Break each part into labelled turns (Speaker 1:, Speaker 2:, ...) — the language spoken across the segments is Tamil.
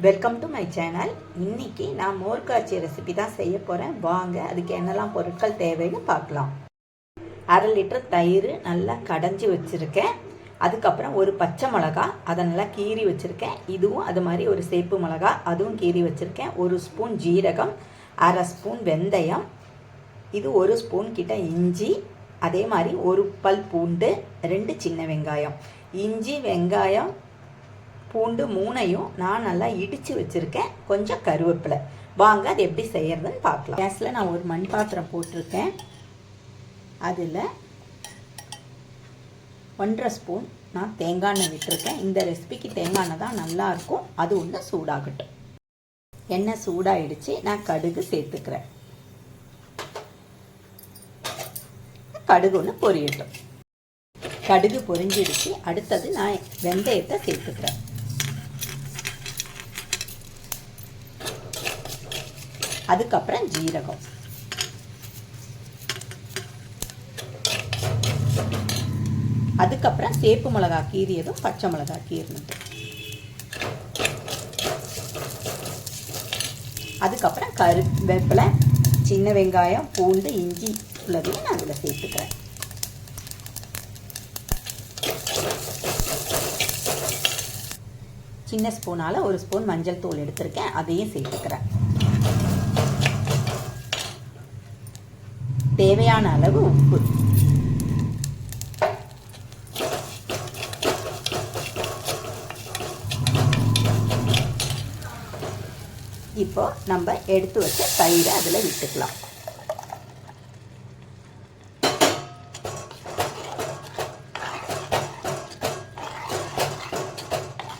Speaker 1: Welcome to my channel. இன்றைக்கி நான் மோர் காய்ச்சி ரெசிபி தான் செய்ய போகிறேன். வாங்க அதுக்கு என்னெல்லாம் பொருட்கள் தேவைன்னு பார்க்கலாம். 1/2 லிட்டர் தயிர் நல்லா கடைஞ்சி வச்சுருக்கேன். அதுக்கப்புறம் ஒரு பச்சை மிளகா, அதை நல்லா கீறி வச்சுருக்கேன். இதுவும் அது மாதிரி ஒரு சேப்பு மிளகா, அதுவும் கீறி வச்சுருக்கேன். 1 ஸ்பூன் ஜீரகம், 1/2 ஸ்பூன் வெந்தயம், இது 1 ஸ்பூன் கிட்ட இஞ்சி, அதே மாதிரி 1 பல் பூண்டு, 2 சின்ன வெங்காயம். இஞ்சி வெங்காயம் பூண்டு 3ஐயும் நான் நல்லா இடித்து வச்சுருக்கேன். கொஞ்சம் கருவேப்பிலை. வாங்க அது எப்படி செய்யறதுன்னு பார்க்கலாம். கேஸில் நான் ஒரு மண் பாத்திரம் போட்டிருக்கேன். அதில் 1.5 ஸ்பூன் நான் தேங்காய் எண்ணெய் விட்டுருக்கேன். இந்த ரெசிபிக்கு தேங்காய் எண்ணெய் தான் நல்லாயிருக்கும். அது ஒன்று சூடாகட்டும். எண்ணெய் சூடாகிடுச்சு. நான் கடுகு சேர்த்துக்கிறேன். கடுகு ஒன்று பொரியட்டும். கடுகு பொரிஞ்சிடுச்சு. அடுத்தது நான் வெந்தயத்தை சேர்த்துக்கிறேன். அதுக்கப்புறம் ஜீரகம், அதுக்கப்புறம் சேப்பு மிளகா கீறியதும் பச்சை மிளகா கீறினது, அதுக்கப்புறம் கருவேப்பிலை, சின்ன வெங்காயம், பூண்டு, இஞ்சி உள்ளதையும் நான் அதில் சேர்த்துக்கிறேன். சின்ன ஸ்பூனால் 1 ஸ்பூன் மஞ்சள் தூள் எடுத்திருக்கேன். அதையும் சேர்த்துக்கிறேன். தேவையான அளவு உப்பு. இப்போ நம்ம எடுத்து வச்ச தயிரை அதில் விட்டுக்கலாம்.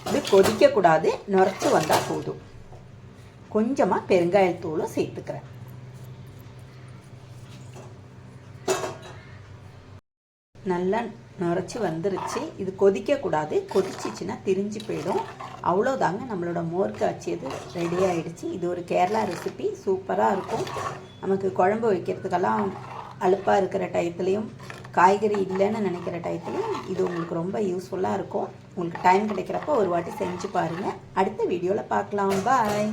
Speaker 1: இது கொதிக்கக்கூடாது, நுரைச்சி வந்தால் போதும். கொஞ்சமாக பெருங்காயத்தூளும் சேர்த்துக்கிறேன். நல்லா நுரைச்சி வந்துருச்சு. இது கொதிக்கக்கூடாது. கொதிச்சிச்சின்னா திரிஞ்சு போயிடும். அவ்வளோதாங்க, நம்மளோட மோர் காய்ச்சியது ரெடி ஆகிடுச்சு. இது ஒரு கேரளா ரெசிபி. சூப்பராக இருக்கும். நமக்கு குழம்பு வைக்கிறதுக்கெல்லாம் அலுப்பாக இருக்கிற டயத்துலேயும், காய்கறி இல்லைன்னு நினைக்கிற டயத்துலையும் இது உங்களுக்கு ரொம்ப யூஸ்ஃபுல்லாக இருக்கும். உங்களுக்கு டைம் கிடைக்கிறப்போ ஒரு வாட்டி செஞ்சு பாருங்கள். அடுத்த வீடியோவில் பார்க்கலாம். பாய்.